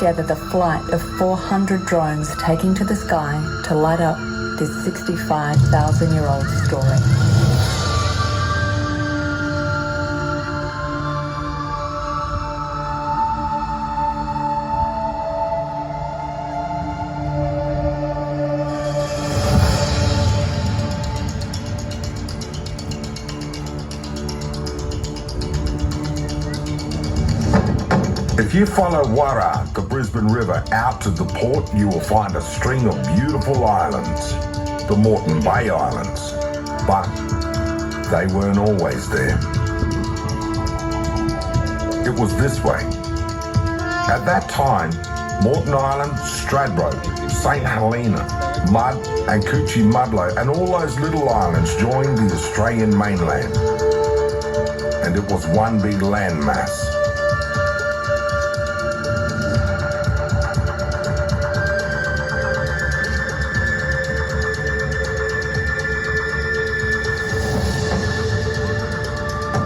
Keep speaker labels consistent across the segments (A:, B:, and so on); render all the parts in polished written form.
A: together the flight of 400 drones taking to the sky to light up this 65,000-year-old story.
B: If you follow Wara, the Brisbane River, out to the port, you will find a string of beautiful islands, the Moreton Bay Islands. But they weren't always there. It was this way. At that time, Moreton Island, Stradbroke, St Helena, Mudd and Coochie Mudlow and all those little islands joined the Australian mainland. And it was one big landmass.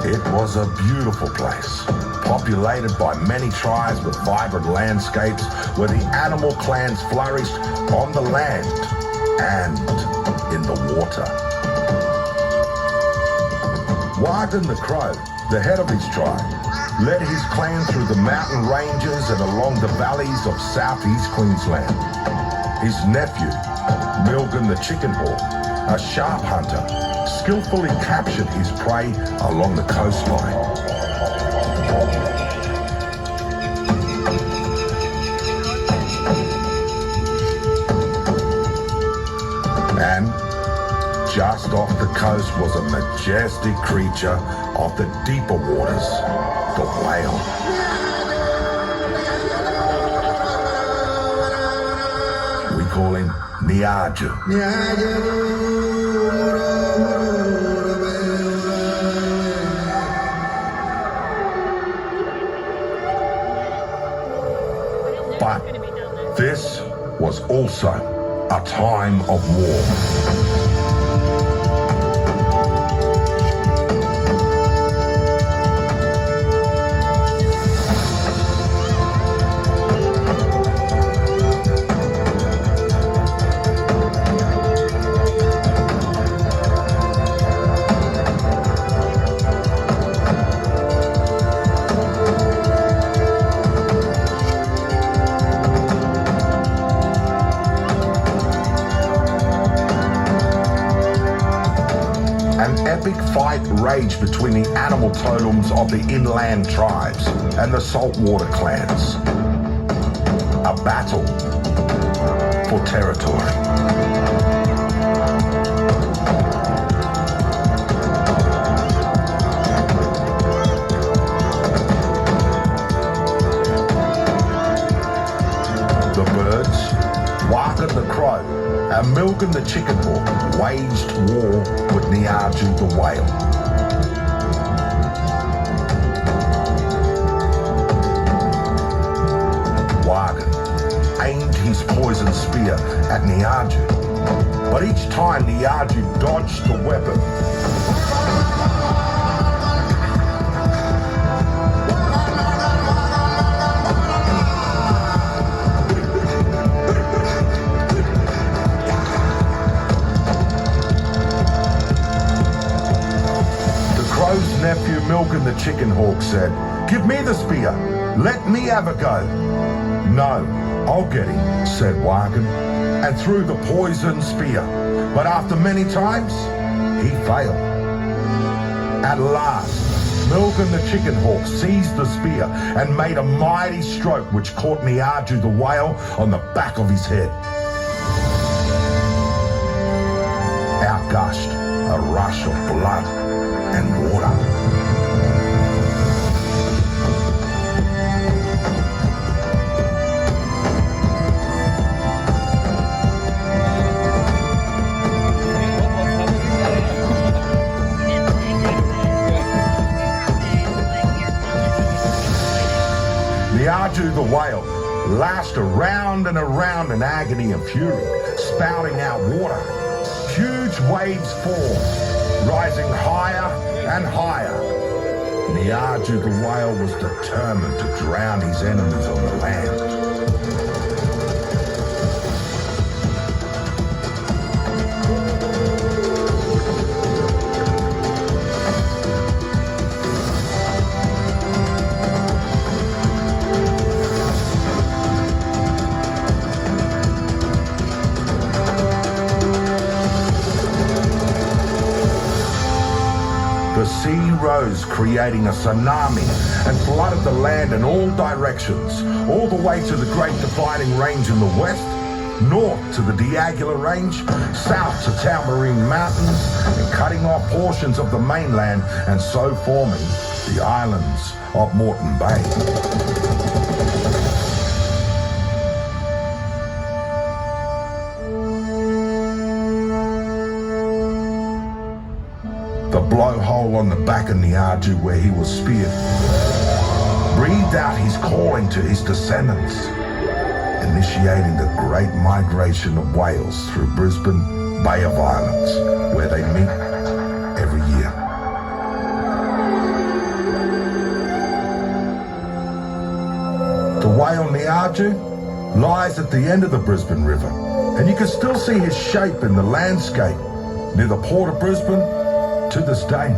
B: It was a beautiful place, populated by many tribes with vibrant landscapes where the animal clans flourished on the land and in the water. Warden the Crow, the head of his tribe, led his clan through the mountain ranges and along the valleys of southeast Queensland. His nephew, Milgan the Chicken Hawk, a sharp hunter, skillfully captured his prey along the coastline. And just off the coast was a majestic creature of the deeper waters, the whale. We call him Niaju. But this was also a time of war. An epic fight raged between the animal totems of the inland tribes and the saltwater clans. A battle for territory. The birds, Warden the Crow, and Milgan the Chicken Hawk waged war with Niaju the whale. Warden aimed his poison spear at Niaju, but each time Niaju dodged the weapon. Crow's nephew Milgan the Chicken Hawk said, "Give me the spear. Let me have a go." "No, I'll get him," said Warden, and threw the poison spear. But after many times, he failed. At last, Milgan the Chicken Hawk seized the spear and made a mighty stroke which caught Niaju the whale on the back of his head. Out gushed a rush of blood and water. Niaju the whale lashed around and around in agony and fury, spouting out water. Huge waves formed, rising higher and higher. Niaju the whale was determined to drown his enemies on the land. rose, creating a tsunami, and flooded the land in all directions, all the way to the Great Dividing Range in the west, north to the Diagula Range, south to Tamarine Mountains, and cutting off portions of the mainland and so forming the islands of Moreton Bay. The blowhole on the back of Niaju where he was speared breathed out his calling to his descendants, initiating the great migration of whales through Brisbane Bay of Islands, where they meet every year. The whale Niaju lies at the end of the Brisbane River, and you can still see his shape in the landscape near the Port of Brisbane to this day.